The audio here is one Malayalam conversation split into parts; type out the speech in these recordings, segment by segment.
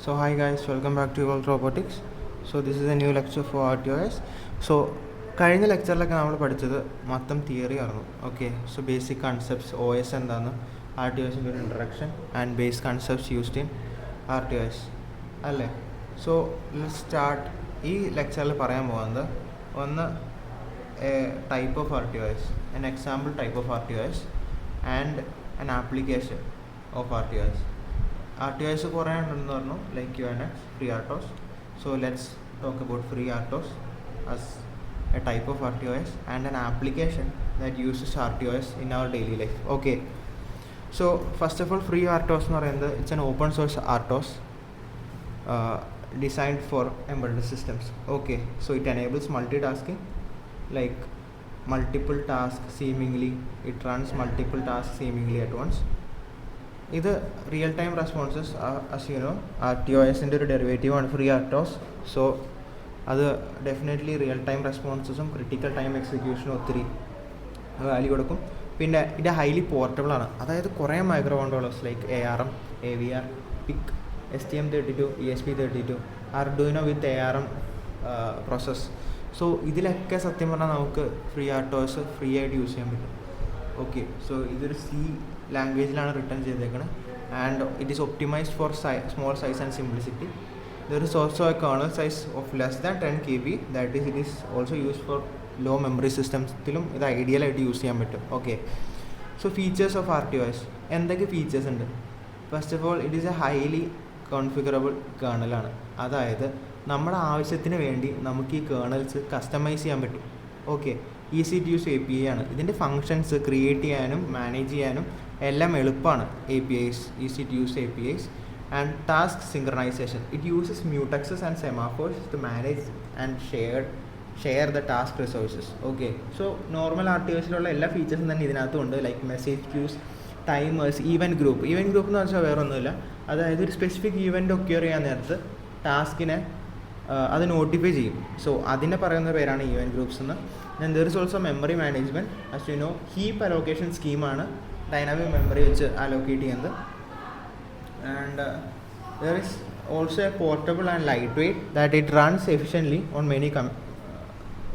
So hi guys, welcome back to Evolved Robotics. So this is a new lecture for RTOS. So കഴിഞ്ഞ ലെക്ചറിലൊക്കെ നമ്മൾ പഠിച്ചത് മൊത്തം തിയറി ആയിരുന്നു. Okay, so basic concepts O S എന്താണ്, ആർ ടി ഒസിൻ്റെ ഒരു introduction and base concepts used in R T O S അല്ലേ. So let's start. ഈ ലെക്ചറിൽ പറയാൻ പോകുന്നത് ഒന്ന് type of R T O S, an example type of RTOS and an application of RTOS. RTOS കുറേ ഉണ്ടെന്ന് പറഞ്ഞു, like QNX, FreeRTOS. So let's talk about FreeRTOS as a type of RTOS and an application that uses RTOS in our daily life. Okay, so first of all, FreeRTOS എന്ന് പറയുന്നത് it's an open source RTOS designed for embedded systems. Okay, so it enables multitasking, like multiple tasks seemingly, it runs multiple tasks seemingly at once. ഇത് റിയൽ ടൈം റെസ്പോൺസസ്, as you know, RTOSൻ്റെ ഒരു ഡെറിവേറ്റീവ് ആണ് FreeRTOS. സോ അത് ഡെഫിനറ്റ്ലി റിയൽ ടൈം റെസ്പോൺസസും ക്രിട്ടിക്കൽ ടൈം എക്സിക്യൂഷനും ഒത്തിരി വാല്യൂ കൊടുക്കും. പിന്നെ ഇത് ഹൈലി പോർട്ടബിൾ ആണ്, അതായത് കുറേ micro controllers like ARM, AVR, PIC, STM32, ESP32, Arduino വിത്ത് ARM പ്രോസസ്. സോ ഇതിലൊക്കെ സത്യം പറഞ്ഞാൽ നമുക്ക് FreeRTOS ഫ്രീ ആയിട്ട് യൂസ് ചെയ്യാൻ പറ്റും. ഓക്കെ, സോ ഇതൊരു C ലാംഗ്വേജിലാണ് റിട്ടേൺ ചെയ്തേക്കുന്നത് and it is optimized for small size and simplicity. There is also a kernel size of less than 10 KB, that is it is also use for low memory സിസ്റ്റംസിലും ഇത് ഐഡിയലായിട്ട് യൂസ് ചെയ്യാൻ പറ്റും. Okay, so features of RTOS എന്തൊക്കെ ഫീച്ചേഴ്സ് ഉണ്ട്? First of all, it is a highly configurable കേർണലാണ്, അതായത് നമ്മുടെ ആവശ്യത്തിന് വേണ്ടി നമുക്ക് ഈ കേർണൽസ് കസ്റ്റമൈസ് ചെയ്യാൻ പറ്റും. Okay, easy to use API ആണ്. ഇതിൻ്റെ ഫങ്ഷൻസ് ക്രിയേറ്റ് ചെയ്യാനും മാനേജ് ചെയ്യാനും എല്ലാം എളുപ്പമാണ്. APIs, easy to use APIs. And task synchronization, it uses mutexes and semaphores to manage and share the task resources. Okay, so normal RTOSിലുള്ള എല്ലാ ഫീച്ചേഴ്സും തന്നെ ഇതിനകത്തും ഉണ്ട്, like message queues, timers, event group. Event group എന്ന് വെച്ചാൽ വേറെ ഒന്നുമില്ല, അതായത് ഒരു സ്പെസിഫിക് ഈവൻറ്റ് ഒക്യൂർ ചെയ്യാൻ നേരത്ത് ടാസ്കിനെ അത് നോട്ടിഫൈ ചെയ്യും. സോ അതിനെ പറയുന്ന പേരാണ് ഈവൻറ്റ് ഗ്രൂപ്പ്സ് എന്ന്. Then there is also memory management. As you know, heap allocation സ്കീമാണ് ഡൈനാമിക് മെമ്മറി വെച്ച് അലോക്കേറ്റ് ചെയ്യുന്നത്. And there is also a portable and light weight that it runs efficiently on many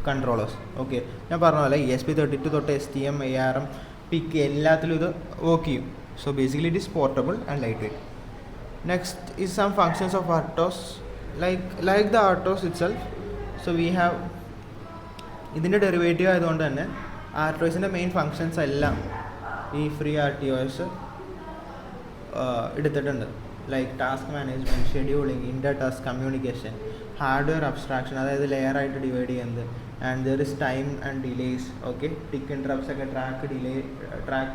controllers. Okay, ഞാൻ പറഞ്ഞ പോലെ ESP32 തൊട്ട് STM, ARM, PIC എല്ലാത്തിലും ഇത് വർക്ക് ചെയ്യും. So basically it is portable and light weight. Next is some functions of RTOS. like the RTOS itself. So we have ഇതിൻ്റെ ഡെറിവേറ്റീവ് ആയതുകൊണ്ട് തന്നെ RTOSൻ്റെ മെയിൻ ഫങ്ഷൻസ് എല്ലാം ഈ FreeRTOS എടുത്തിട്ടുണ്ട്, like task management, scheduling, inter task communication, hardware abstraction, അതായത് ലെയറായിട്ട് ഡിവൈഡ് ചെയ്യുന്നത്, and there is time and delays. Okay, tick interrupts ഒക്കെ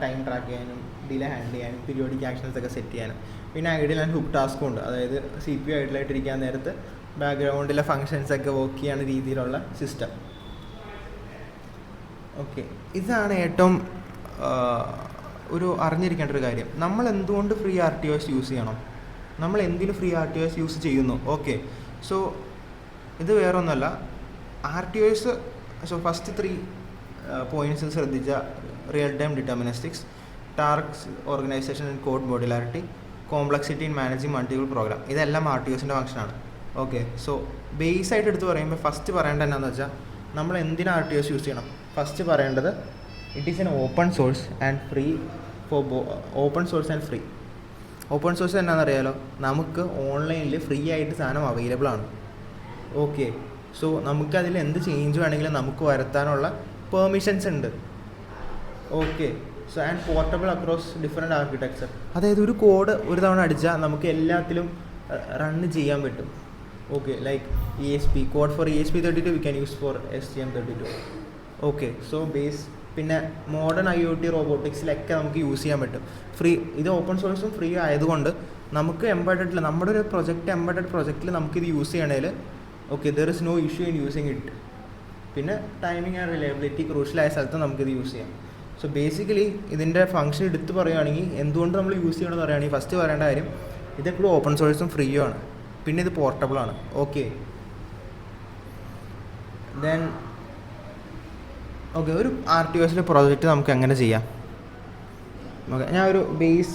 ടൈം ട്രാക്ക് ചെയ്യാനും ഡിലേ ഹാൻഡിൽ ചെയ്യാനും പീരിയോഡിക് ആക്ഷൻസ് ഒക്കെ സെറ്റ് ചെയ്യാനും. പിന്നെ ഐഡിയൽ ആൻഡ് ഹുക്ക് ടാസ്കും ഉണ്ട്, അതായത് CPU ഐഡിയലായിട്ടിരിക്കാൻ നേരത്ത് ബാക്ക്ഗ്രൗണ്ടിലെ ഫങ്ഷൻസൊക്കെ വർക്ക് ചെയ്യുന്ന രീതിയിലുള്ള സിസ്റ്റം. ഓക്കെ, ഇതാണ് ഏറ്റവും ഒരു അറിഞ്ഞിരിക്കേണ്ട ഒരു കാര്യം. നമ്മൾ എന്തുകൊണ്ട് FreeRTOS യൂസ് ചെയ്യണം, നമ്മൾ എന്തിന് FreeRTOS യൂസ് ചെയ്യുന്നു? ഓക്കെ, സോ ഇത് വേറെ ഒന്നുമല്ല, RTOS. സോ ഫസ്റ്റ് 3 പോയിൻറ്റ്സ് ശ്രദ്ധിച്ച: real time deterministics, task organization and code modularity, complexity in managing multiple program. ഇതെല്ലാം RTOSൻ്റെ ഫംഗ്ഷനാണ്. ഓക്കെ, സോ ബേസ് ആയിട്ട് എടുത്ത് പറയുമ്പോൾ ഫസ്റ്റ് പറയേണ്ടത് എന്താണെന്ന് വെച്ചാൽ നമ്മൾ എന്തിനാ RTOS യൂസ് ചെയ്യണം? ഫസ്റ്റ് പറയേണ്ടത് it is an open source and free for open source and free. Open source എന്നാണെന്നറിയാലോ, നമുക്ക് ഓൺലൈനിൽ ഫ്രീ ആയിട്ട് സാധനം അവൈലബിൾ ആണ്. ഓക്കെ, സോ നമുക്കതിൽ എന്ത് ചേഞ്ച് വേണമെങ്കിലും നമുക്ക് വരുത്താനുള്ള പെർമിഷൻസ് ഉണ്ട്. Okay, so and portable across different architecture, അതായത് ഒരു കോഡ് ഒരു തവണ അടിച്ചാൽ നമുക്ക് എല്ലാത്തിലും റണ്ണ് ചെയ്യാൻ പറ്റും. Okay, like ESP code for ESP32 we can use for STM32. Okay, so base. പിന്നെ മോഡേൺ IoT റോബോട്ടിക്സിലൊക്കെ നമുക്ക് യൂസ് ചെയ്യാൻ പറ്റും. ഫ്രീ, ഇത് ഓപ്പൺ സോഴ്സും ഫ്രീ ആയതുകൊണ്ട് നമുക്ക് എംബഡഡിൽ, നമ്മുടെ ഒരു എംബഡഡ് പ്രൊജക്റ്റിൽ നമുക്കിത് യൂസ് ചെയ്യണേൽ okay there is no issue in using it. പിന്നെ ടൈമിംഗ് ആൻഡ് റിലയബിലിറ്റി ക്രൂഷ്യലായ സ്ഥലത്ത് നമുക്കിത് യൂസ് ചെയ്യാം. സോ ബേസിക്കലി ഇതിൻ്റെ ഫംഗ്ഷൻ എടുത്ത് പറയുകയാണെങ്കിൽ എന്തുകൊണ്ട് നമ്മൾ യൂസ് ചെയ്യണമെന്ന് പറയുകയാണെങ്കിൽ ഫസ്റ്റ് പറയേണ്ട കാര്യം ഇതെപ്പോഴും ഓപ്പൺ സോഴ്സും ഫ്രീയും ആണ്. പിന്നെ ഇത് പോർട്ടബിളാണ്. ഓക്കെ, ദെൻ ഓക്കെ, ഒരു RTOSലെ പ്രോജക്റ്റ് നമുക്ക് എങ്ങനെ ചെയ്യാം? ഓക്കെ, ഞാൻ ഒരു ബേസ്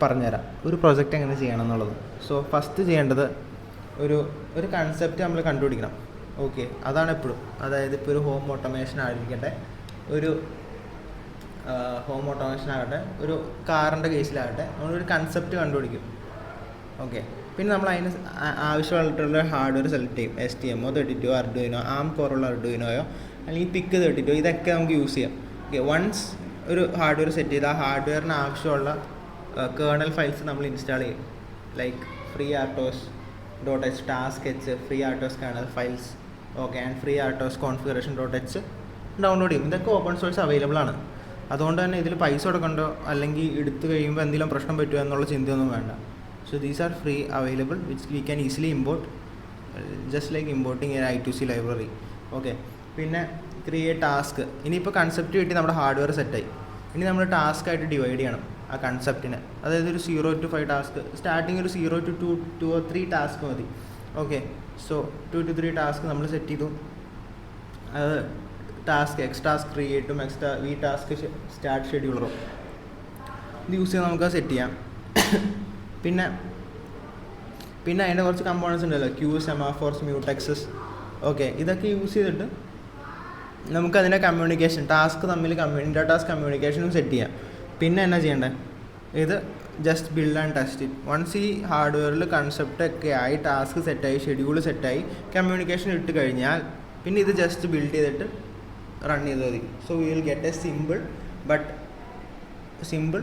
പറഞ്ഞുതരാം ഒരു പ്രൊജക്റ്റ് എങ്ങനെ ചെയ്യണം എന്നുള്ളത്. സോ ഫസ്റ്റ് ചെയ്യേണ്ടത് ഒരു കൺസെപ്റ്റ് നമ്മൾ കണ്ടുപിടിക്കണം. ഓക്കെ, അതാണ് എപ്പോഴും. അതായത് ഇപ്പോൾ ഒരു ഹോം ഓട്ടോമേഷൻ ആയിരിക്കട്ടെ, ഒരു ഹോം ഓട്ടോമേഷൻ ആകട്ടെ, ഒരു കാറിൻ്റെ കേസിലാകട്ടെ, നമ്മളൊരു കൺസെപ്റ്റ് കണ്ടുപിടിക്കും. ഓക്കെ, പിന്നെ നമ്മൾ അതിന് ആവശ്യമായിട്ടുള്ള ഹാർഡ്വെയർ സെലക്ട് ചെയ്യും. STM 32 അർഡുയിനോ, ARM കോറുള്ള അർഡുയിനോയോ അല്ലെങ്കിൽ PIC 32 ഇതൊക്കെ നമുക്ക് യൂസ് ചെയ്യാം. ഓക്കെ, വൺസ് ഒരു ഹാർഡ്വെയർ സെറ്റ് ചെയ്ത് ആ ഹാർഡ്വെയറിന് ആവശ്യമുള്ള കേർണൽ ഫയൽസ് നമ്മൾ ഇൻസ്റ്റാൾ ചെയ്യും. Like FreeRTOS.h, task.h, FreeRTOS kernel files, okay, and FreeRTOS configuration.h download ചെയ്യും. ഇതൊക്കെ ഓപ്പൺ സോഴ്സ് അവൈലബിൾ ആണ്. അതുകൊണ്ട് തന്നെ ഇതിൽ പൈസ കൊടുക്കണ്ടോ അല്ലെങ്കിൽ എടുത്തു കഴിയുമ്പോൾ എന്തെങ്കിലും പ്രശ്നം പറ്റുമോ എന്നുള്ള ചിന്തയൊന്നും വേണ്ട. So these are free available which we can easily import, just like importing an I2C library. Okay, പിന്നെ ക്രിയേറ്റ് ടാസ്ക്. ഇനിയിപ്പോൾ കൺസെപ്റ്റ് കിട്ടി, നമ്മുടെ ഹാർഡ്വെയർ സെറ്റായി. ഇനി നമ്മൾ ടാസ്ക് ആയിട്ട് ഡിവൈഡ് ചെയ്യണം ആ കൺസെപ്റ്റിനെ. അതായത് ഒരു 0 to 5 ടാസ്ക്, സ്റ്റാർട്ടിങ് ഒരു 0 to 2 or 3 ടാസ്ക് മതി. ഓക്കെ, സോ 2 to 3 ടാസ്ക് നമ്മൾ സെറ്റ് ചെയ്തു. അത് ടാസ്ക് എക്സ് ടാസ്ക് ക്രിയേറ്റും ഈ ടാസ്ക് സ്റ്റാർട്ട് ഷെഡ്യൂളറും ഇത് യൂസ് ചെയ്ത് നമുക്ക് സെറ്റ് ചെയ്യാം. പിന്നെ അതിൻ്റെ കുറച്ച് കമ്പോണൻസ് ഉണ്ടല്ലോ, ക്യൂ, സെമാഫോർസ്, മ്യൂട്ടക്സസ്. ഓക്കെ, ഇതൊക്കെ യൂസ് ചെയ്തിട്ട് നമുക്കതിൻ്റെ കമ്മ്യൂണിക്കേഷൻ, ടാസ്ക് തമ്മിൽ ഇൻ്റർ ടാസ്ക് കമ്മ്യൂണിക്കേഷനും സെറ്റ് ചെയ്യാം. പിന്നെ എന്നാ ചെയ്യേണ്ടത്, ഇത് just build and test it. Once ഈ ഹാർഡ്വെയറിൽ കൺസെപ്റ്റ് ഒക്കെ ആയി, ടാസ്ക് സെറ്റായി, ഷെഡ്യൂൾ സെറ്റായി, കമ്മ്യൂണിക്കേഷൻ ഇട്ട് കഴിഞ്ഞാൽ പിന്നെ ഇത് ജസ്റ്റ് ബിൽഡ് ചെയ്തിട്ട് റൺ ചെയ്താൽ മതി. So we will get A simple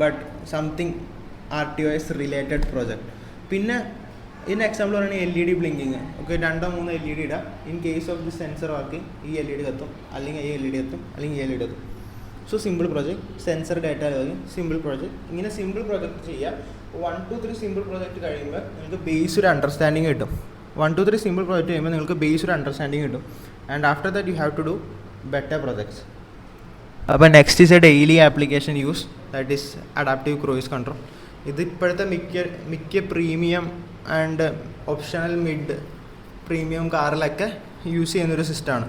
but something RTOS related project. പിന്നെ ഇതിന് എക്സാമ്പിൾ പറയുകയാണെങ്കിൽ LED ബ്ലിങ്കിങ്. ഓക്കെ, 2-3 LED ഇടാം. In case of the sensor working ഈ LED കത്തും, അല്ലെങ്കിൽ ഈ LED കത്തും, അല്ലെങ്കിൽ ഈ LED കത്തും. So simple project. Sensor data simple project. ഇങ്ങനെ സിമ്പിൾ പ്രോജക്റ്റ് ചെയ്യുക. 1 to 3 സിമ്പിൾ പ്രോജക്റ്റ് കഴിയുമ്പോൾ നിങ്ങൾക്ക് ബേസ് ഒരു അണ്ടർസ്റ്റാൻഡിങ് കിട്ടും. 1 to 3 സിമ്പിൾ പ്രോജക്റ്റ് ചെയ്യുമ്പോൾ നിങ്ങൾക്ക് ബേസ് ഒരു അണ്ടർസ്റ്റാൻഡിങ് കിട്ടും. And after that you have to do better projects. അപ്പോൾ next is a daily application use, that is adaptive cruise control. ഇത് ഇപ്പോഴത്തെ മിക്ക premium and optional mid premium കാറിലൊക്കെ യൂസ് ചെയ്യുന്നൊരു സിസ്റ്റമാണ്.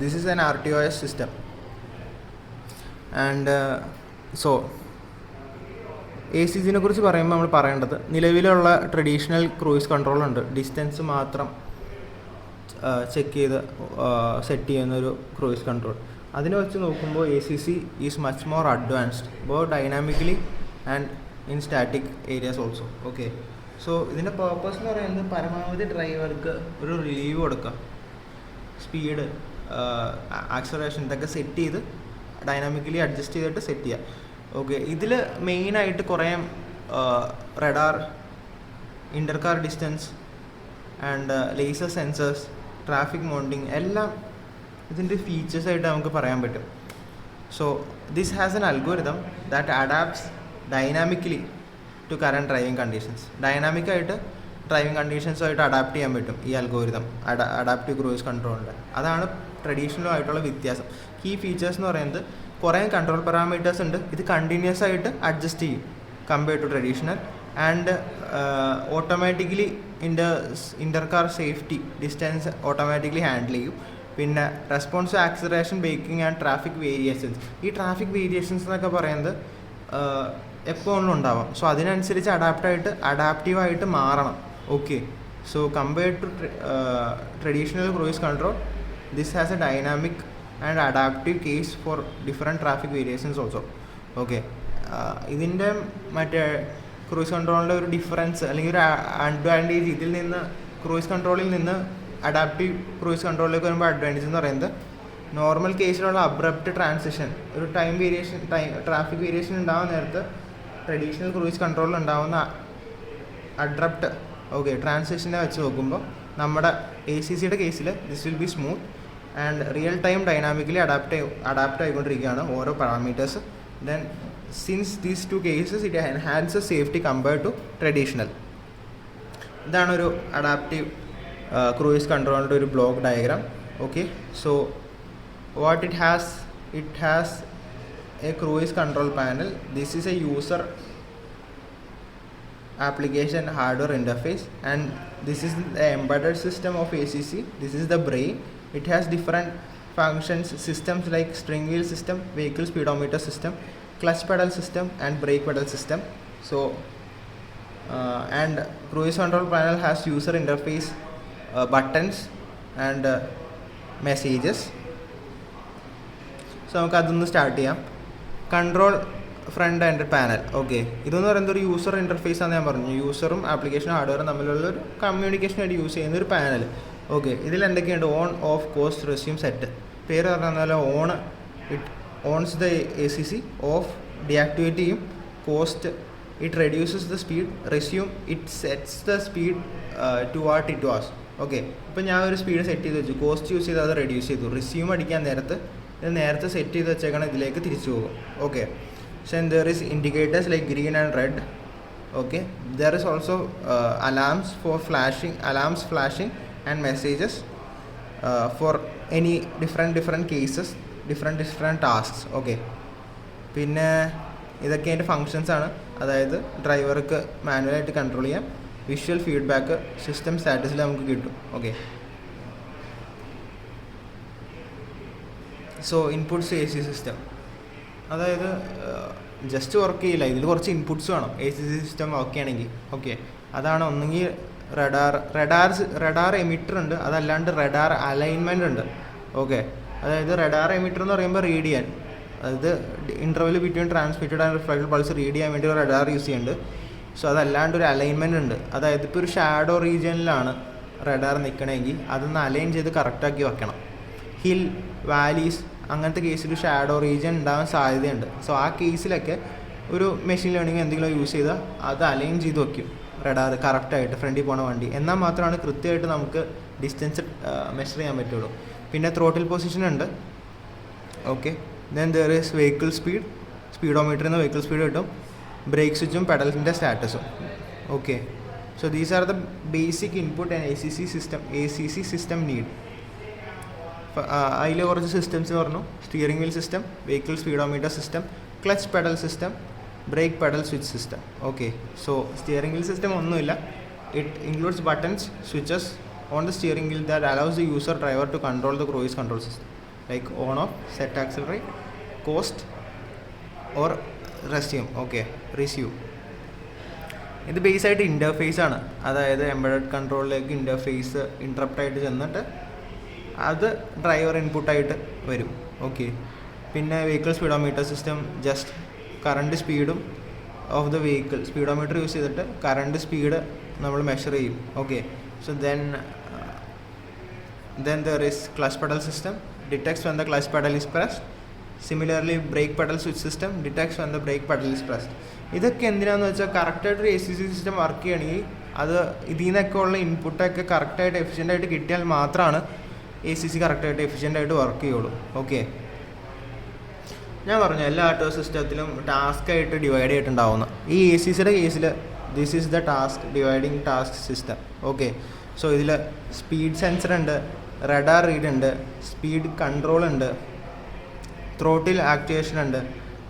This is an RTOS system. And so ACGനെ കുറിച്ച് പറയുമ്പോൾ നമ്മൾ പറയേണ്ടത്, നിലവിലുള്ള ട്രഡീഷണൽ ക്രൂയിസ് കൺട്രോൾ ഉണ്ട്, ഡിസ്റ്റൻസ് മാത്രം ചെക്ക് ചെയ്ത് സെറ്റ് ചെയ്യുന്നൊരു ക്രൂയിസ് കൺട്രോൾ. അതിനെ വെച്ച് നോക്കുമ്പോൾ ACC is much more advanced, both dynamically and in static areas also. Okay, so ഇതിൻ്റെ പേർപ്പസ് എന്ന് പറയുന്നത് പരമാവധി ഡ്രൈവർക്ക് ഒരു റിലീവ് കൊടുക്കുക, സ്പീഡ്, ആക്സലറേഷൻ ഇതൊക്കെ സെറ്റ് ചെയ്ത് ഡൈനാമിക്കലി അഡ്ജസ്റ്റ് ചെയ്തിട്ട് സെറ്റ് ചെയ്യുക. ഓക്കെ, ഇതിൽ മെയിനായിട്ട് കുറേ radar, intercar distance and laser sensors, traffic monitoring എല്ലാം ഇതിൻ്റെ ഫീച്ചേഴ്സായിട്ട് നമുക്ക് പറയാൻ പറ്റും. So this has an algorithm that adapts dynamically to current driving conditions. ഡൈനാമിക്കായിട്ട് ഡ്രൈവിംഗ് കണ്ടീഷൻസുമായിട്ട് അഡാപ്റ്റ് ചെയ്യാൻ പറ്റും ഈ അൽഗോരിതം, അഡാപ്റ്റീവ് ക്രൂയിസ് കൺട്രോളിൻ്റെ. അതാണ് ട്രഡീഷണലുമായിട്ടുള്ള വ്യത്യാസം. കീ ഫീച്ചേഴ്സ് എന്ന് പറയുന്നത് കുറേ കൺട്രോൾ പാരാമീറ്റേഴ്സ് ഉണ്ട്. ഇത് കണ്ടിന്യൂസ് ആയിട്ട് അഡ്ജസ്റ്റ് ചെയ്യും compared to traditional. And automatically intercar safety distance automatically handle ചെയ്യും. പിന്നെ response, acceleration, braking and traffic variations. ഈ ട്രാഫിക് വേരിയേഷൻസ് എന്നൊക്കെ പറയുന്നത് എപ്പോഴും ഉണ്ടാവാം. സോ അതിനനുസരിച്ച് അഡാപ്റ്റീവായിട്ട് മാറണം. Okay, so compared to traditional cruise control, this has a dynamic and adaptive case for different traffic variations also. Okay, ഇതിൻ്റെ മറ്റേ ക്രൂയിസ് കൺട്രോളിൻ്റെ ഒരു ഡിഫറൻസ് അല്ലെങ്കിൽ ഒരു അഡ്വാൻറ്റേജ്, ഇതിൽ നിന്ന് ക്രൂയിസ് കൺട്രോളിൽ നിന്ന് അഡാപ്റ്റീവ് ക്രൂയിസ് കൺട്രോളിലേക്ക് വരുമ്പോൾ അഡ്വാൻറ്റേജ് എന്ന് പറയുന്നത്, നോർമൽ കേസിലുള്ള അബ്രപ്റ്റ് ട്രാൻസിഷൻ, ഒരു ട്രാഫിക് വേരിയേഷൻ ഉണ്ടാകുന്ന നേരത്ത് ട്രഡീഷണൽ ക്രൂയിസ് കൺട്രോളിൽ ഉണ്ടാകുന്ന അബ്രപ്റ്റ് ട്രാൻസിഷനെ വെച്ച് നോക്കുമ്പോൾ നമ്മുടെ ACCയുടെ കേസിൽ this will be smooth and real time dynamically adapt ആയിക്കൊണ്ടിരിക്കുകയാണ് ഓരോ parameters. Then since these 2 cases it enhances safety compared to traditional. ഇതാണ് ഒരു അഡാപ്റ്റീവ് ക്രൂയിസ് കൺട്രോളിൻ്റെ ഒരു block diagram. Okay, so what it has a cruise control panel. This is a user application hardware interface, and this is the embedded system of ACC. This is the brain. It has different functions, systems like string wheel system, vehicle speedometer system, clutch pedal system and brake pedal system. So and cruise control panel has user interface, buttons and messages. So നമുക്ക് അതൊന്ന് സ്റ്റാർട്ട് ചെയ്യാം. Control front end panel. Okay, ഇതെന്ന് പറയുന്നത് ഒരു യൂസർ ഇൻ്റർഫേസ് ആണെന്ന് ഞാൻ പറഞ്ഞു. യൂസറും ആപ്ലിക്കേഷനും ഹാർഡ്വെയറും തമ്മിലുള്ള ഒരു കമ്മ്യൂണിക്കേഷനായിട്ട് യൂസ് ചെയ്യുന്ന ഒരു പാനൽ. ഓക്കെ, ഇതിൽ എന്തൊക്കെയുണ്ട്? On, off, coast, resume, set. പേര് പറഞ്ഞാൽ on, it ons the ACC, off deactivate ചെയ്യും. Coast, it reduces the speed. Resume, it sets the speed to what it was. Okay, ഇപ്പോൾ ഞാൻ ഒരു സ്പീഡ് സെറ്റ് ചെയ്ത് വെച്ചു, കോസ്റ്റ് യൂസ് ചെയ്ത് അത് റെഡ്യൂസ് ചെയ്തു. റെസ്യൂം അടിക്കാൻ നേരത്തെ സെറ്റ് ചെയ്ത് വെച്ചേക്കണം, ഇതിലേക്ക് തിരിച്ചു പോകും. Okay, so and there is indicators like green and red. Okay, there is also alarms flashing and messages for any different cases, different tasks. Okay, പിന്നെ ഇതൊക്കെ അതിൻ്റെ ഫങ്ഷൻസ് ആണ്. അതായത് ഡ്രൈവർക്ക് മാനുവലായിട്ട് കൺട്രോൾ ചെയ്യാം. വിഷ്വൽ ഫീഡ്ബാക്ക് സിസ്റ്റം സ്റ്റാറ്റസിൽ നമുക്ക് കിട്ടും. Okay, so inputs AC system. അതായത് ജസ്റ്റ് വർക്ക് ചെയ്യില്ല, ഇതിൽ കുറച്ച് ഇൻപുട്സ് വേണം AC സിസ്റ്റം വർക്ക് ചെയ്യണമെങ്കിൽ. ഓക്കെ, അതാണ് ഒന്നെങ്കിൽ റഡാർ എമിറ്റർ ഉണ്ട്, അതല്ലാണ്ട് റഡാർ അലൈൻമെൻ്റ് ഉണ്ട്. ഓക്കെ, അതായത് റഡാർ എമിറ്റർ എന്ന് പറയുമ്പോൾ റീഡ് ചെയ്യാൻ, അതായത് interval between transmitted and reflected pulse read ചെയ്യാൻ വേണ്ടി റഡാർ യൂസ് ചെയ്യുന്നുണ്ട്. സോ അതല്ലാണ്ട് ഒരു അലൈൻമെൻ്റ് ഉണ്ട്. അതായത് ഇപ്പോൾ ഒരു ഷാഡോ റീജിയനിലാണ് റഡാർ നിൽക്കണമെങ്കിൽ അതൊന്ന് അലൈൻ ചെയ്ത് കറക്റ്റാക്കി വെക്കണം. ഹിൽ, വാലീസ് അങ്ങനത്തെ കേസിൽ ഷാഡോ റീജിയൻ ഉണ്ടാകാൻ സാധ്യതയുണ്ട്. സോ ആ കേസിലൊക്കെ ഒരു മെഷീൻ ലേണിംഗ് എന്തെങ്കിലും യൂസ് ചെയ്താൽ അത് അലൈൻ ചെയ്ത് വയ്ക്കും റഡാർ കറക്റ്റായിട്ട് ഫ്രണ്ടിൽ പോണ വണ്ടി. എന്നാൽ മാത്രമാണ് കൃത്യമായിട്ട് നമുക്ക് ഡിസ്റ്റൻസ് മെഷർ ചെയ്യാൻ പറ്റുള്ളൂ. പിന്നെ ത്രോട്ടിൽ പൊസിഷൻ ഉണ്ട്. Okay, then there is vehicle speed, സ്പീഡോമീറ്ററിൽ നിന്ന് വെഹിക്കിൾ സ്പീഡ് കിട്ടും. ബ്രേക്ക് സ്വിച്ചും പെഡൽസിൻ്റെ സ്റ്റാറ്റസും. Okay, so these are the basic input and ACC system need. അതിൽ കുറച്ച് സിസ്റ്റംസ് പറഞ്ഞു. Steering wheel system, vehicle speedometer system, clutch pedal system, brake pedal switch system. Okay, so steering wheel system ഒന്നുമില്ല. It includes buttons, switches on the steering wheel that allows the user driver to control the cruise control system like on of, set accelerate, cost or resume. Okay, resume. ഇത് ബേസായിട്ട് ഇൻ്റർഫേസ് ആണ്. അതായത് എംബഡഡ് കൺട്രോളിലേക്ക് ഇൻ്റർഫേസ് ഇൻട്രപ്റ്റായിട്ട് ചെന്നിട്ട് അത് ഡ്രൈവർ ഇൻപുട്ടായിട്ട് വരും. ഓക്കെ, പിന്നെ vehicle speedometer system just current സ്പീഡും of the vehicle speedometer use ചെയ്തിട്ട് കറണ്ട് സ്പീഡ് നമ്മൾ മെഷർ ചെയ്യും. Okay, so then there is clutch pedal system, detects when the clutch pedal is pressed. Similarly brake pedal switch system detects when the brake pedal is pressed. ഇതൊക്കെ എന്തിനാണെന്ന് വെച്ചാൽ കറക്റ്റായിട്ടൊരു ACC സിസ്റ്റം വർക്ക് ചെയ്യണമെങ്കിൽ അത് ഇതിൽ നിന്നൊക്കെ ഉള്ള ഇൻപുട്ടൊക്കെ കറക്റ്റായിട്ട് എഫിഷ്യൻ്റായിട്ട് കിട്ടിയാൽ മാത്രമാണ് ACC കറക്റ്റായിട്ട് എഫിഷ്യൻ്റായിട്ട് വർക്ക് ചെയ്യുള്ളൂ. ഓക്കെ, ഞാൻ പറഞ്ഞു എല്ലാ ആട്ടോ സിസ്റ്റത്തിലും ടാസ്ക്കായിട്ട് ഡിവൈഡ് ചെയ്തിട്ടുണ്ടാവുന്നു. ഈ ACCയുടെ കേസിൽ this is the dividing task system. Okay, so ഇതിൽ സ്പീഡ് സെൻസർ ഉണ്ട്, റഡാർ റീഡ് ഉണ്ട്, സ്പീഡ് കൺട്രോൾ ഉണ്ട്, ത്രോട്ടിൽ ആക്ടിവേഷൻ ഉണ്ട്,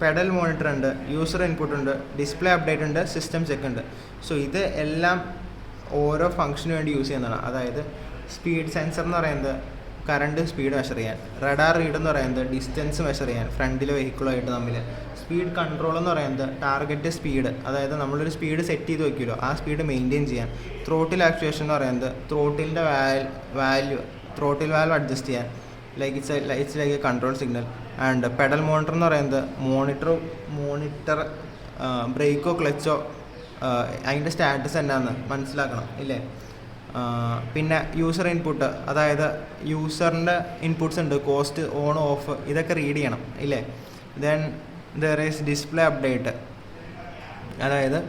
പെഡൽ മോണിറ്റർ ഉണ്ട്, യൂസർ ഇൻപുട്ട് ഉണ്ട്, ഡിസ്പ്ലേ അപ്ഡേറ്റ് ഉണ്ട്, സിസ്റ്റം ചെക്ക് ഉണ്ട്. സോ ഇത് എല്ലാം ഓരോ ഫംഗ്ഷന് വേണ്ടി യൂസ് ചെയ്യുന്നതാണ്. അതായത് സ്പീഡ് സെൻസർ എന്ന് പറയുന്നത് കറണ്ട് സ്പീഡ് മെഷർ ചെയ്യാൻ, റഡാർ റീഡ് എന്ന് പറയുന്നത് ഡിസ്റ്റൻസ് മെഷർ ചെയ്യാൻ ഫ്രണ്ടിലെ വെഹിക്കിളുമായിട്ട് തമ്മിൽ, സ്പീഡ് കൺട്രോൾ എന്ന് പറയുന്നത് ടാർഗറ്റ് സ്പീഡ്, അതായത് നമ്മളൊരു സ്പീഡ് സെറ്റ് ചെയ്ത് വയ്ക്കുമല്ലോ ആ സ്പീഡ് മെയിൻറ്റെയിൻ ചെയ്യാൻ, ത്രോട്ടിൽ ആക്ച്വേഷൻ എന്ന് പറയുന്നത് ത്രോട്ടിലിൻ്റെ ത്രോട്ടിൽ വാൽവ് അഡ്ജസ്റ്റ് ചെയ്യാൻ, it's like A control signal. And pedal monitor എന്ന് പറയുന്നത് മോണിറ്റർ ബ്രേക്കോ ക്ലച്ചോ അതിൻ്റെ സ്റ്റാറ്റസ് എന്നാന്ന് മനസ്സിലാക്കണം ഇല്ലേ. പിന്നെ യൂസർ ഇൻപുട്ട്, അതായത് യൂസറിൻ്റെ ഇൻപുട്ട്സ് ഉണ്ട്, കോസ്റ്റ്, ഓൺ, ഓഫ്, ഇതൊക്കെ റീഡ് ചെയ്യണം ഇല്ലേ. Then there is display update, അതായത്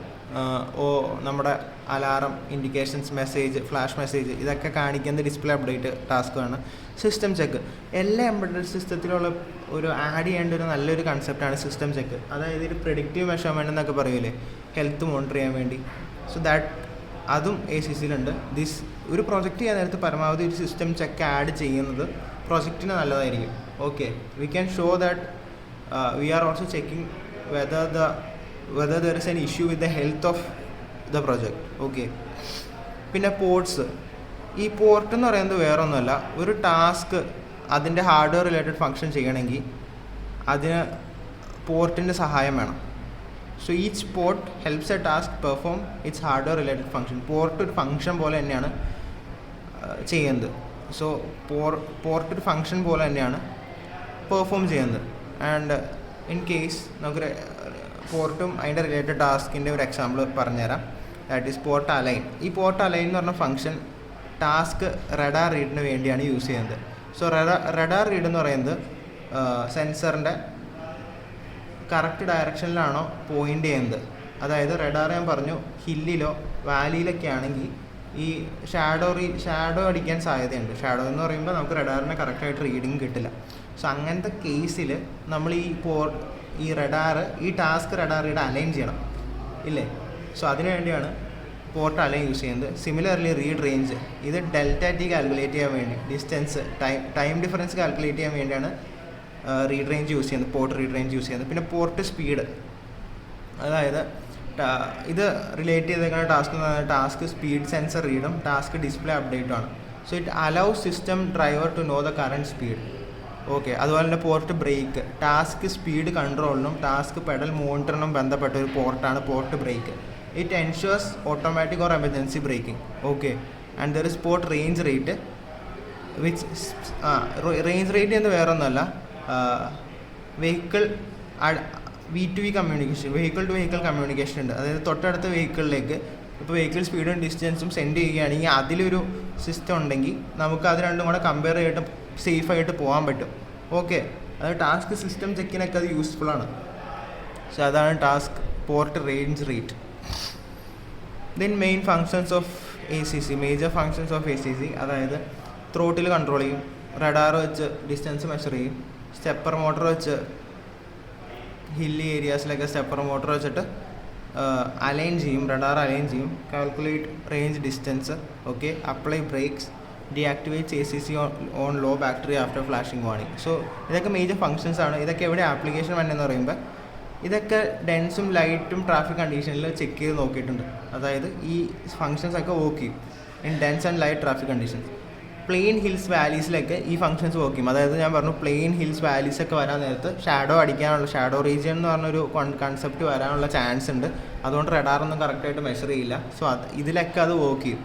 നമ്മുടെ alarm, indications, message, flash message ഇതൊക്കെ കാണിക്കുന്ന ഡിസ്പ്ലേ അപ്ഡേറ്റ് ടാസ്ക്കാണ്. സിസ്റ്റം ചെക്ക് എല്ലാ എംബഡഡ് സിസ്റ്റത്തിലുള്ള ഒരു ആഡ് ചെയ്യേണ്ട ഒരു നല്ലൊരു കൺസെപ്റ്റാണ് സിസ്റ്റം ചെക്ക്. അതായത് ഒരു പ്രെഡിക്റ്റീവ് മെഷർമെൻ്റ് എന്നൊക്കെ പറയൂലേ, ഹെൽത്ത് മോണിറ്റർ ചെയ്യാൻ വേണ്ടി. സോ ദാറ്റ് അതും ACCയിലുണ്ട്. ഒരു പ്രൊജക്റ്റ് ചെയ്യാൻ നേരത്ത് പരമാവധി ഒരു സിസ്റ്റം ചെക്ക് ആഡ് ചെയ്യുന്നത് പ്രൊജക്റ്റിന് നല്ലതായിരിക്കും. Okay, we can show that we are also checking whether there is an issue with the health of the project. Okay, പിന്നെ പോർട്സ്. ഈ പോർട്ട് എന്ന് പറയുന്നത് വേറെ ഒന്നുമല്ല, ഒരു ടാസ്ക് അതിൻ്റെ ഹാർഡ്വെയർ റിലേറ്റഡ് ഫങ്ഷൻ ചെയ്യണമെങ്കിൽ അതിന് പോർട്ടിൻ്റെ സഹായം വേണം. So each port helps A task perform it's hardware related function. Port ഒരു ഫംഗ്ഷൻ പോലെ തന്നെയാണ് ചെയ്യുന്നത്. സോ പോർട്ട് ഒരു ഫംഗ്ഷൻ പോലെ തന്നെയാണ് പെർഫോം ചെയ്യുന്നത്. ആൻഡ് ഇൻ കേസ് നമുക്ക് പോർട്ടും അതിൻ്റെ റിലേറ്റഡ് ടാസ്കിൻ്റെ ഒരു എക്സാമ്പിൾ പറഞ്ഞുതരാം. That is port align. ഈ പോർട്ട് അലൈൻ എന്ന് പറഞ്ഞ ഫംഗ്ഷൻ ടാസ്ക് റഡാർ റീഡിന് വേണ്ടിയാണ് യൂസ് ചെയ്യുന്നത്. സോ റഡാർ റീഡ് എന്ന് പറയുന്നത് സെൻസറിൻ്റെ കറക്റ്റ് ഡയറക്ഷനിലാണോ പോയിൻ്റ് ചെയ്യുന്നത്. അതായത് റഡാർ ഞാൻ പറഞ്ഞു ഹില്ലിലോ വാലിയിലൊക്കെ ആണെങ്കിൽ ഈ ഷാഡോ അടിക്കാൻ സാധ്യതയുണ്ട്. ഷാഡോ എന്ന് പറയുമ്പോൾ നമുക്ക് റഡാറിന് കറക്റ്റായിട്ട് റീഡിങ് കിട്ടില്ല. സോ അങ്ങനത്തെ കേസിൽ നമ്മൾ ഈ റഡാർ ഈ ടാസ്ക് റഡാറിയുടെ അലൈൻ ചെയ്യണം ഇല്ലേ. സോ അതിനു വേണ്ടിയാണ് പോർട്ട് അലൈൻ യൂസ് ചെയ്യുന്നത്. സിമിലർലി റീഡ് റേഞ്ച്, ഇത് ഡെൽറ്റ ടി കാൽക്കുലേറ്റ് ചെയ്യാൻ വേണ്ടി, ഡിസ്റ്റൻസ് ടൈം ഡിഫറൻസ് കാൽക്കുലേറ്റ് ചെയ്യാൻ വേണ്ടിയാണ് റീഡ് റേഞ്ച് യൂസ് ചെയ്യുന്നത്, പോർട്ട് റീഡ് റേഞ്ച് യൂസ് ചെയ്യുന്നത്. പിന്നെ പോർട്ട് സ്പീഡ്, അതായത് ഇത് റിലേറ്റ് ചെയ്തേക്കുന്ന ടാസ്ക് എന്ന് പറയുന്നത് ടാസ്ക് സ്പീഡ് സെൻസർ റീഡും ടാസ്ക് ഡിസ്പ്ലേ അപ്ഡേറ്റും ആണ്. So it allows system driver to know the current speed. Okay, അതുപോലെ തന്നെ പോർട്ട് ബ്രേക്ക്, ടാസ്ക് സ്പീഡ് കൺട്രോളിനും ടാസ്ക് പെഡൽ മോണിറ്ററിനും ബന്ധപ്പെട്ട ഒരു പോർട്ടാണ് port brake. It ensures automatic or emergency braking. Okay, and there is port range rate which range rate എന്ന് വേറെ ഒന്നുമല്ല, vehicle V2V communication, vehicle to vehicle communication ഉണ്ട്. അതായത് തൊട്ടടുത്ത വെഹിക്കിളിലേക്ക് ഇപ്പോൾ വെഹിക്കിൾ സ്പീഡും ഡിസ്റ്റൻസും സെൻഡ് ചെയ്യുകയാണെങ്കിൽ അതിലൊരു സിസ്റ്റം ഉണ്ടെങ്കിൽ നമുക്ക് അത് രണ്ടും കൂടെ കമ്പയർ ചെയ്തിട്ട് സേഫായിട്ട് പോകാൻ പറ്റും. ഓക്കെ, അത് ടാസ്ക് സിസ്റ്റം ചെക്കിനൊക്കെ അത് യൂസ്ഫുള്ളാണ്. സോ അതാണ് task port range rate. Then main functions of ACC, major functions of ACC, അതായത് ത്രോട്ടിൽ കൺട്രോൾ ചെയ്യും, റഡാർ വെച്ച് ഡിസ്റ്റൻസ് മെഷർ ചെയ്യും, സ്റ്റെപ്പർ മോട്ടർ വെച്ച് ഹില്ലി ഏരിയാസിലൊക്കെ സ്റ്റെപ്പർ മോട്ടർ വെച്ചിട്ട് അലൈൻ ചെയ്യും, റഡാർ അലൈൻ ചെയ്യും, calculate range distance, okay, apply brakes, deactivates ACC on low battery after flashing warning. So ഇതൊക്കെ മേജർ ഫങ്ഷൻസ് ആണ്. ഇതൊക്കെ എവിടെ ആപ്ലിക്കേഷൻ വേണമെന്ന് പറയുമ്പോൾ ഇതൊക്കെ ഡെൻസും ലൈറ്റും ട്രാഫിക് കണ്ടീഷനിൽ ചെക്ക് ചെയ്ത് നോക്കിയിട്ടുണ്ട്. അതായത് ഈ ഫങ്ഷൻസ് ഒക്കെ വർക്ക് ചെയ്യും in dense and light traffic conditions. Plain hills വാലീസിലൊക്കെ ഈ ഫങ്ഷൻസ് വർക്ക് ചെയ്യും. അതായത് ഞാൻ പറഞ്ഞു പ്ലെയിൻ ഹിൽസ് വാലീസ് ഒക്കെ വരാൻ നേരത്ത് ഷാഡോ അടിക്കാനുള്ള, ഷാഡോ റീജിയൻ എന്ന് പറഞ്ഞൊരു കൺസെപ്റ്റ് വരാനുള്ള ചാൻസ് ഉണ്ട്. അതുകൊണ്ട് റഡാറൊന്നും കറക്റ്റായിട്ട് മെഷർ ചെയ്യില്ല. സോ ഇതിലൊക്കെ അത് വർക്ക് ചെയ്യും.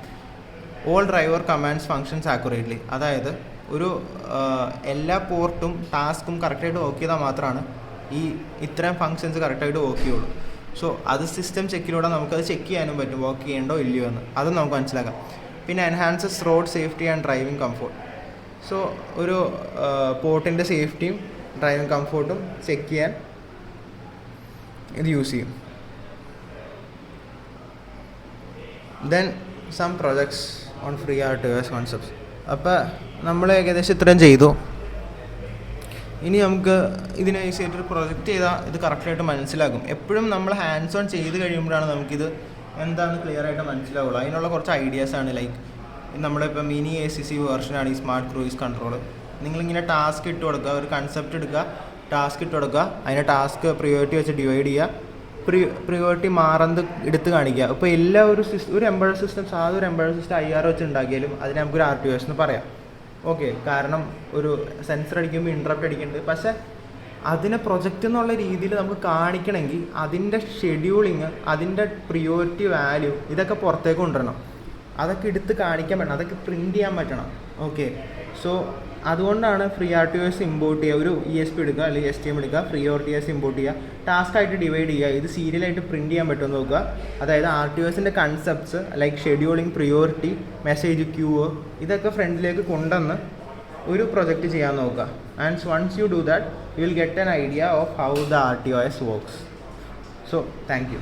All driver commands functions accurately, അതായത് ഒരു എല്ലാ പോർട്ടും ടാസ്കും കറക്റ്റായിട്ട് വർക്ക് ചെയ്താൽ മാത്രമാണ് ഈ ഇത്രയും ഫങ്ഷൻസ് കറക്റ്റായിട്ട് വർക്ക് ചെയ്യുള്ളൂ. സോ അത് സിസ്റ്റം ചെക്കിലൂടെ നമുക്കത് ചെക്ക് ചെയ്യാനും പറ്റും വർക്ക് ചെയ്യണ്ടോ ഇല്ലയോ എന്ന്, അതും നമുക്ക് മനസ്സിലാക്കാം. പിന്നെ enhances road safety and driving comfort. So ഒരു പോർട്ടിൻ്റെ സേഫ്റ്റിയും ഡ്രൈവിംഗ് കംഫോർട്ടും ചെക്ക് ചെയ്യാൻ ഇത് യൂസ് ചെയ്യും. Then some projects on free RTOS concepts. അപ്പോൾ നമ്മൾ ഏകദേശം ഇത്രയും ചെയ്തു. ഇനി നമുക്ക് ഇതിനെ ഈസി ആയിട്ടൊരു പ്രൊജക്റ്റ് ചെയ്താൽ ഇത് കറക്റ്റായിട്ട് മനസ്സിലാകും. എപ്പോഴും നമ്മൾ ഹാൻഡ്സ് ഓൺ ചെയ്ത് കഴിയുമ്പോഴാണ് നമുക്കിത് എന്താണെന്ന് ക്ലിയർ ആയിട്ട് മനസ്സിലാവുള്ളൂ. അതിനുള്ള കുറച്ച് ഐഡിയാസാണ്. ലൈക്ക് നമ്മളിപ്പോൾ മിനി ACC വേർഷനാണ് ഈ സ്മാർട്ട് ക്രൂയിസ് കൺട്രോൾ. നിങ്ങളിങ്ങനെ ടാസ്ക് ഇട്ട് കൊടുക്കുക, ഒരു കൺസെപ്റ്റ് എടുക്കുക, ടാസ്ക് ഇട്ട് കൊടുക്കുക, അതിനെ ടാസ്ക് പ്രിയോറിറ്റി വെച്ച് ഡിവൈഡ് ചെയ്യുക, പ്രിയോറിറ്റി മാറുന്നത് എടുത്ത് കാണിക്കുക. ഇപ്പോൾ എല്ലാ ഒരു എംബഡഡ് സിസ്റ്റം, സാധാ ഒരു എംബഡഡ് സിസ്റ്റം IR വെച്ച് ഉണ്ടാക്കിയാലും അതിനെ നമുക്കൊരു RTOS എന്ന് പറയാം. ഓക്കെ, കാരണം ഒരു സെൻസർ അടിക്കുമ്പോൾ ഇൻട്രപ്റ്റ് അടിക്കുന്നുണ്ട്. പക്ഷേ അതിനെ പ്രൊജക്റ്റ് എന്നുള്ള രീതിയിൽ നമുക്ക് കാണിക്കണമെങ്കിൽ അതിൻ്റെ ഷെഡ്യൂളിങ്, അതിൻ്റെ പ്രിയോറിറ്റി വാല്യൂ ഇതൊക്കെ പുറത്തേക്ക് കൊണ്ടുവരണം. അതൊക്കെ എടുത്ത് കാണിക്കാൻ പറ്റണം, അതൊക്കെ പ്രിൻറ്റ് ചെയ്യാൻ പറ്റണം. ഓക്കെ, സോ അതുകൊണ്ടാണ് ഫ്രീ RTOS ഇമ്പോർട്ട് ചെയ്യുക. ഒരു ESP എടുക്കുക അല്ലെങ്കിൽ STM എടുക്കുക, ഫ്രീ RTOS ഇമ്പോർട്ട് ചെയ്യുക, ടാസ്ക് ആയിട്ട് ഡിവൈഡ് ചെയ്യുക, ഇത് സീരിയലായിട്ട് പ്രിൻറ്റ് ചെയ്യാൻ പറ്റുമെന്ന് നോക്കുക. അതായത് RTOSൻ്റെ concepts like scheduling, priority, message queue, ഇതൊക്കെ ഫ്രണ്ടിലേക്ക് കൊണ്ടുവന്ന് ഒരു പ്രൊജക്റ്റ് ചെയ്യാൻ നോക്കുക. And once you do that you will get an idea of how the RTOS works. So thank U.